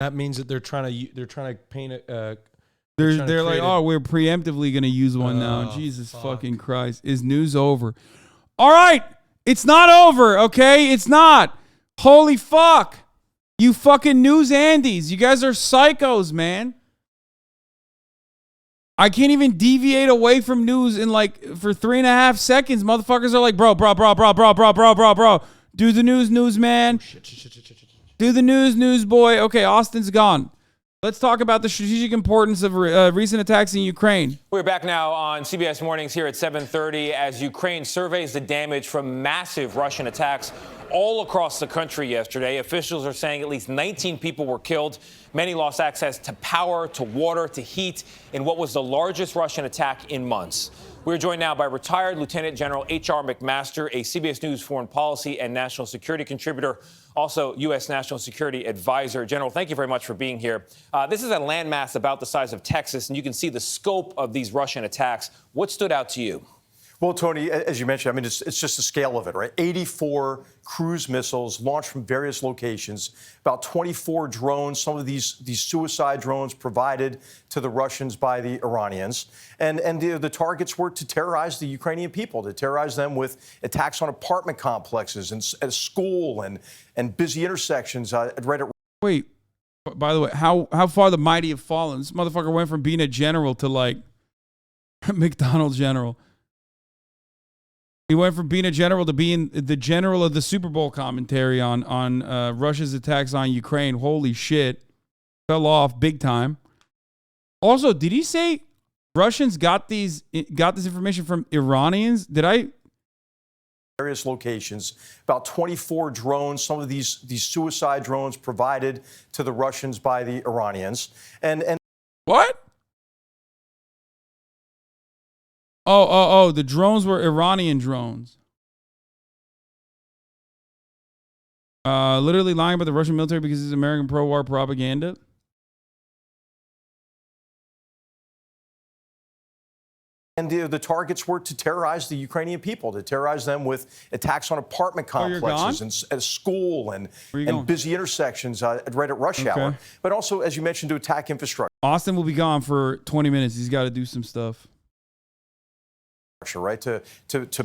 That means that they're trying to paint a. They're like, oh, we're preemptively going to use one now. Jesus fucking Christ. Is news over? All right. It's not over, okay? It's not. Holy fuck. You fucking news Andes. You guys are psychos, man. I can't even deviate away from news in like for 3.5 seconds. Motherfuckers are like, bro. Do the news, man. Do the news, boy. Okay, Austin's gone. Let's talk about the strategic importance of recent attacks in Ukraine. We're back now on CBS Mornings here at 7:30 as Ukraine surveys the damage from massive Russian attacks all across the country yesterday. Officials are saying at least 19 people were killed. Many lost access to power, to water, to heat in what was the largest Russian attack in months. We're joined now by retired Lieutenant General H.R. McMaster, a CBS News foreign policy and national security contributor, also U.S. national security advisor. General, thank you very much for being here. This is a landmass about the size of Texas, and you can see the scope of these Russian attacks. What stood out to you? Well, Tony, as you mentioned, I mean, it's just the scale of it, right? 84 cruise missiles launched from various locations, about 24 drones, some of these suicide drones provided to the Russians by the Iranians. And the targets were to terrorize the Ukrainian people, to terrorize them with attacks on apartment complexes and at school and busy intersections right at. Wait, by the way, how far the mighty have fallen? This motherfucker went from being a general to like McDonald's general. He went from being a general to being the general of the Super Bowl commentary on Russia's attacks on Ukraine. Holy shit. Fell off big time. Also, did he say Russians got this information from Iranians? Did I? Various locations, about 24 drones, some of these suicide drones provided to the Russians by the Iranians. And what? Oh, the drones were Iranian drones. Literally lying about the Russian military because it's American pro-war propaganda. And the targets were to terrorize the Ukrainian people, to terrorize them with attacks on apartment complexes and at school and busy intersections right at rush hour. But also, as you mentioned, to attack infrastructure. Austin will be gone for 20 minutes. He's got to do some stuff. Right, to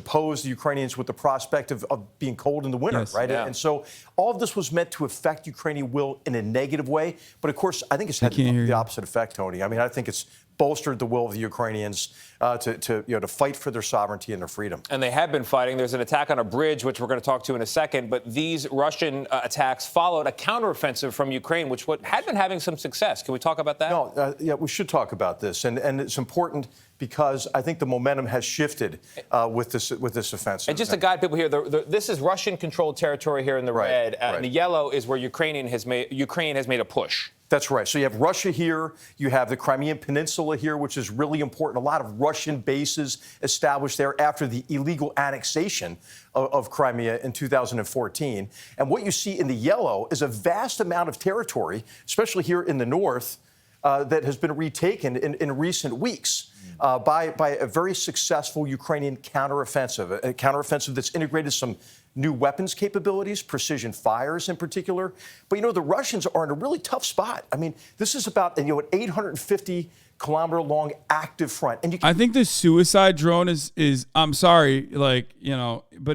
pose the Ukrainians with the prospect of being cold in the winter, right? Yeah. And so all of this was meant to affect Ukrainian will in a negative way. But of course, I think it's had the opposite effect, Tony. I mean, I think it's bolstered the will of the Ukrainians to fight for their sovereignty and their freedom. And they have been fighting. There's an attack on a bridge, which we're going to talk to in a second. But these Russian attacks followed a counteroffensive from Ukraine, which had been having some success. Can we talk about that? No, yeah, we should talk about this. And it's important because I think the momentum has shifted with this offensive. And just to guide people here, this is Russian-controlled territory here in the red. And the yellow is where Ukraine has made a push. That's right. So you have Russia here. You have the Crimean Peninsula here, which is really important. A lot of Russian bases established there after the illegal annexation of Crimea in 2014. And what you see in the yellow is a vast amount of territory, especially here in the north, that has been retaken in recent weeks by a very successful Ukrainian counteroffensive, a counteroffensive that's integrated some new weapons capabilities, precision fires in particular. But, the Russians are in a really tough spot. I mean, this is about, an 850-kilometer-long active front. And I think the suicide drone is I'm sorry, but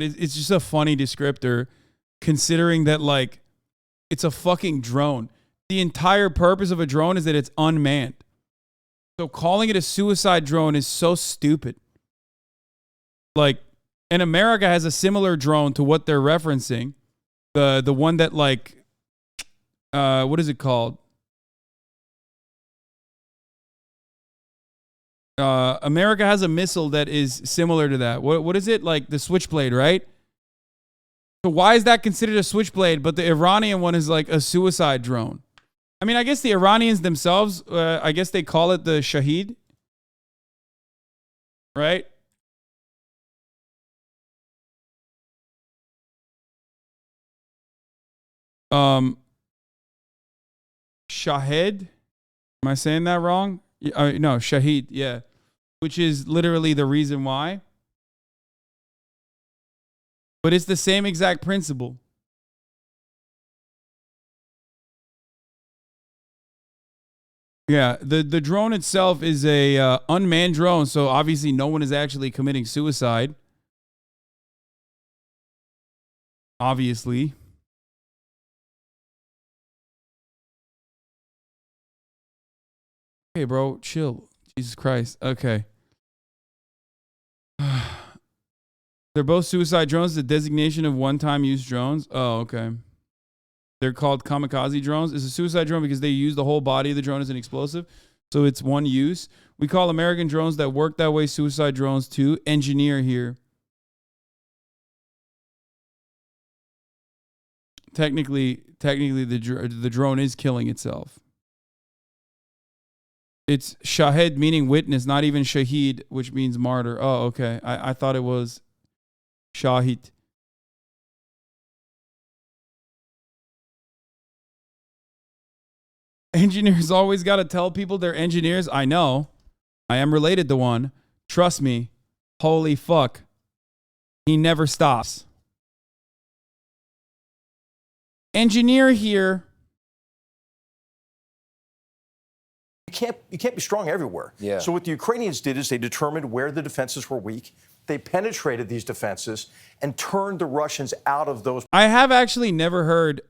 it's just a funny descriptor considering that, it's a fucking drone. The entire purpose of a drone is that it's unmanned. So calling it a suicide drone is so stupid. And America has a similar drone to what they're referencing. The one that what is it called? America has a missile that is similar to that. What is it? Like the Switchblade, right? So why is that considered a Switchblade, but the Iranian one is like a suicide drone? I mean, I guess the Iranians themselves, I guess they call it the Shaheed, right? Shahed? Am I saying that wrong? No, Shaheed, yeah. Which is literally the reason why. But it's the same exact principle. Yeah, the drone itself is a unmanned drone, so obviously no one is actually committing suicide. Obviously. Hey, bro, chill. Jesus Christ. Okay. They're both suicide drones, the designation of one-time use drones. Oh, okay. They're called kamikaze drones. It's a suicide drone because they use the whole body of the drone as an explosive. So it's one use. We call American drones that work that way suicide drones too. Engineer here. Technically, the drone is killing itself. It's shahed, meaning witness, not even shahid, which means martyr. Oh, okay. I thought it was shahid. Engineers always got to tell people they're engineers. I know. I am related to one. Trust me. Holy fuck. He never stops. Engineer here. You can't be strong everywhere. Yeah. So what the Ukrainians did is they determined where the defenses were weak. They penetrated these defenses and turned the Russians out of those. I have actually never heard.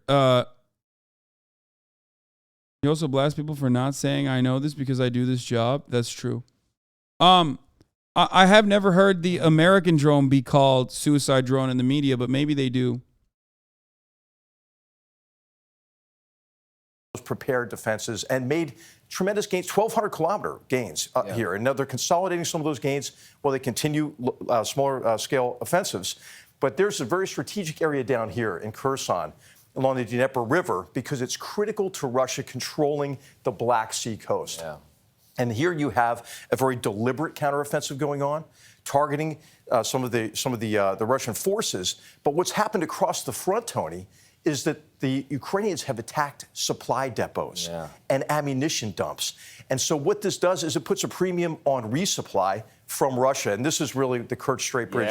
You also blast people for not saying I know this because I do this job. That's true. I have never heard the American drone be called suicide drone in the media, but maybe they do. Prepared defenses and made tremendous gains, 1,200 kilometer gains here. And now they're consolidating some of those gains while they continue smaller scale offensives. But there's a very strategic area down here in Kherson along the Dnieper River because it's critical to Russia controlling the Black Sea coast. Yeah. And here you have a very deliberate counteroffensive going on, targeting some of the Russian forces. But what's happened across the front, Tony, is that the Ukrainians have attacked supply depots and ammunition dumps. And so what this does is it puts a premium on resupply from Russia. And this is really the Kerch Strait Bridge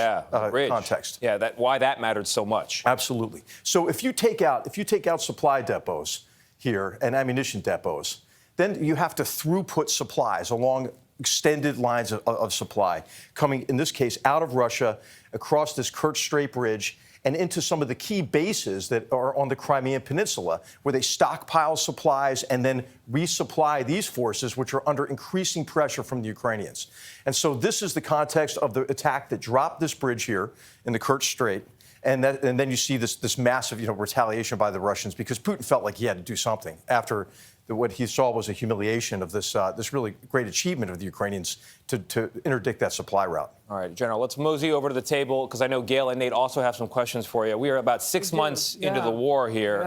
context. Yeah, why that mattered so much. Absolutely. So if you take out supply depots here and ammunition depots, then you have to throughput supplies along extended lines of supply coming, in this case, out of Russia, across this Kerch Strait Bridge, and into some of the key bases that are on the Crimean Peninsula, where they stockpile supplies and then resupply these forces, which are under increasing pressure from the Ukrainians. And so this is the context of the attack that dropped this bridge here in the Kerch Strait. And then you see this massive, retaliation by the Russians because Putin felt like he had to do something after what he saw was a humiliation of this really great achievement of the Ukrainians to interdict that supply route. All right, General, let's mosey over to the table because I know Gail and Nate also have some questions for you. We are about 6 months into the war here,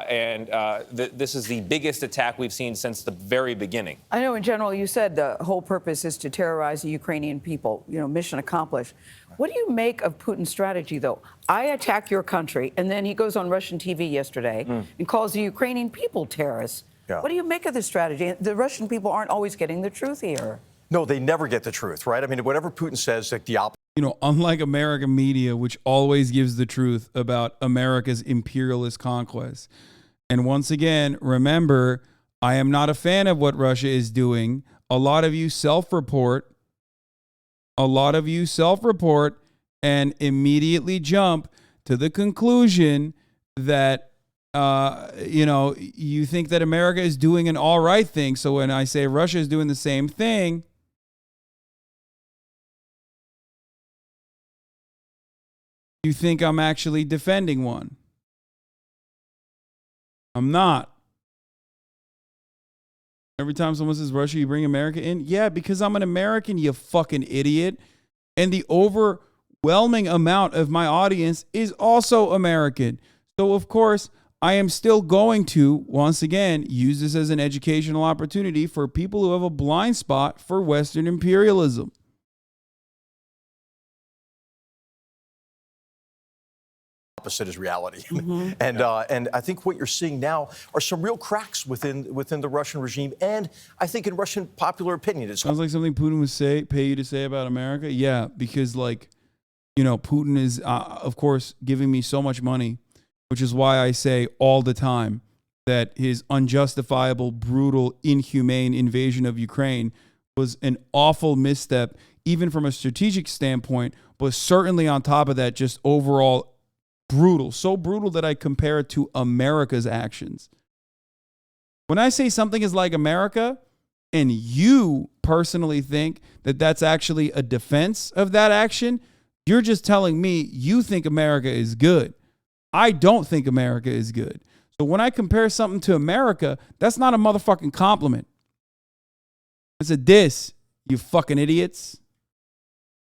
and this is the biggest attack we've seen since the very beginning. I know, in general, you said the whole purpose is to terrorize the Ukrainian people, mission accomplished. What do you make of Putin's strategy, though? I attack your country, and then he goes on Russian TV yesterday and calls the Ukrainian people terrorists. Yeah. What do you make of this strategy? The Russian people aren't always getting the truth here. No, they never get the truth, right? I mean, whatever Putin says, like the opposite. Unlike American media, which always gives the truth about America's imperialist conquest. And once again, remember, I am not a fan of what Russia is doing. A lot of you self-report and immediately jump to the conclusion that you think that America is doing an all right thing. So when I say Russia is doing the same thing, you think I'm actually defending one. I'm not. Every time someone says Russia, you bring America in? Yeah, because I'm an American, you fucking idiot. And the overwhelming amount of my audience is also American. So, of course, I am still going to, once again, use this as an educational opportunity for people who have a blind spot for Western imperialism. Opposite is reality. And I think what you're seeing now are some real cracks within the Russian regime, and I think in Russian popular opinion. It sounds like something Putin would pay you to say about America. Yeah, because Putin is, of course, giving me so much money, which is why I say all the time, that his unjustifiable, brutal, inhumane invasion of Ukraine was an awful misstep, even from a strategic standpoint, but certainly on top of that, just overall brutal. So brutal that I compare it to America's actions. When I say something is like America, and you personally think that that's actually a defense of that action, you're just telling me you think America is good. I don't think America is good. So when I compare something to America, that's not a motherfucking compliment. It's a diss, you fucking idiots.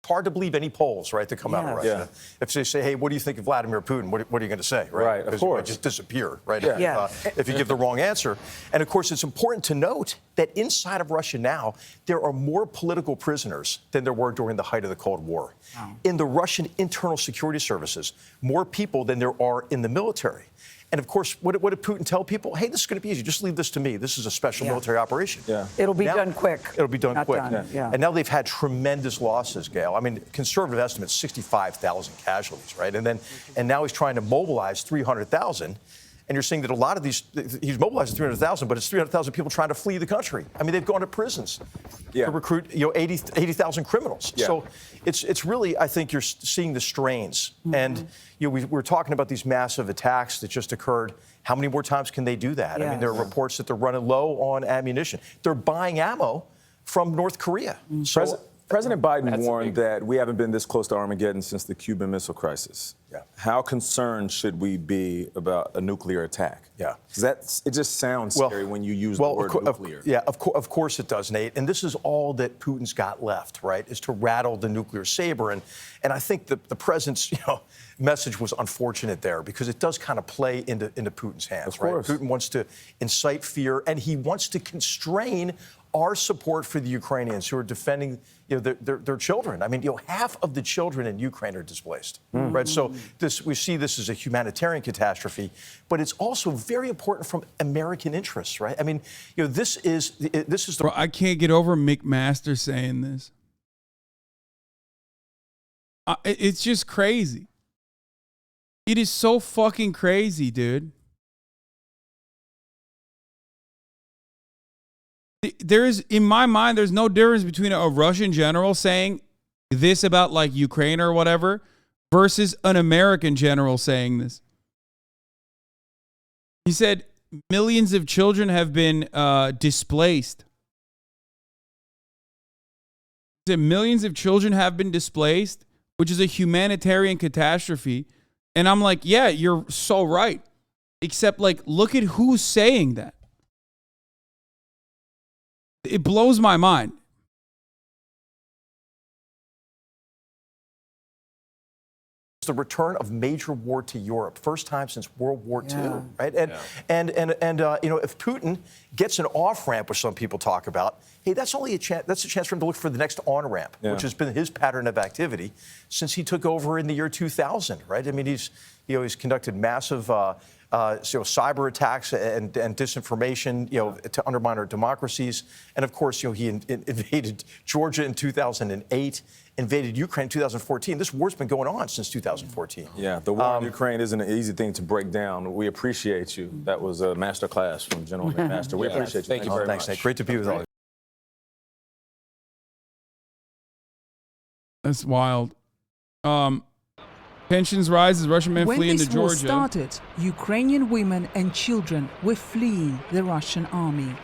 It's hard to believe any polls, right, that come out of Russia. If they say, hey, what do you think of Vladimir Putin? What are you going to say, right? Of course. Just disappear, right? If you give the wrong answer. And, of course, it's important to note that inside of Russia now, there are more political prisoners than there were during the height of the Cold War. Wow. In the Russian internal security services, more people than there are in the military. And, of course, what did Putin tell people? Hey, this is going to be easy. Just leave this to me. This is a special military operation. It'll be done quick. It'll be done quick. And now they've had tremendous losses, Gail. I mean, conservative estimates, 65,000 casualties, right? And now he's trying to mobilize 300,000. And you're seeing that a lot of these, he's mobilizing 300,000, but it's 300,000 people trying to flee the country. I mean, they've gone to prisons to recruit, 80,000 criminals. So it's really, I think you're seeing the strains. And, we're talking about these massive attacks that just occurred. How many more times can they do that? I mean, there are reports that they're running low on ammunition. They're buying ammo from North Korea. So President Biden warned that we haven't been this close to Armageddon since the Cuban Missile Crisis. How concerned should we be about a nuclear attack? Because it just sounds scary when you use the word nuclear. Of course it does, Nate. And this is all that Putin's got left, right, is to rattle the nuclear saber. And I think the president's message was unfortunate there because it does kind of play into Putin's hands, right? Putin wants to incite fear, and he wants to constrain our support for the Ukrainians who are defending their children. I mean, half of the children in Ukraine are displaced, right? So we see this as a humanitarian catastrophe, but it's also very important from American interests, right? I mean, this is the. Bro, I can't get over McMaster saying this. It's just crazy. It is so fucking crazy, dude. In my mind, there's no difference between a Russian general saying this about like Ukraine or whatever versus an American general saying this. He said millions of children have been displaced. He said millions of children have been displaced, which is a humanitarian catastrophe. And I'm like, yeah, you're so right. Except like, look at who's saying that. It blows my mind. The return of major war to Europe, first time since World War II, right? And if Putin gets an off ramp, which some people talk about, hey, that's only a chance. That's a chance for him to look for the next on ramp, which has been his pattern of activity since he took over in the year 2000, right? I mean, he's conducted massive cyber attacks and disinformation, to undermine our democracies. And of course, he invaded Georgia in 2008, invaded Ukraine in 2014. This war's been going on since 2014. The war in Ukraine isn't an easy thing to break down. We appreciate you. That was a master class from General McMaster. We appreciate you. Thank you very much. Thanks, Nate. Great to be with all of you. That's wild. Tensions rise as Russian men flee into Georgia. When this war started, Ukrainian women and children were fleeing the Russian army.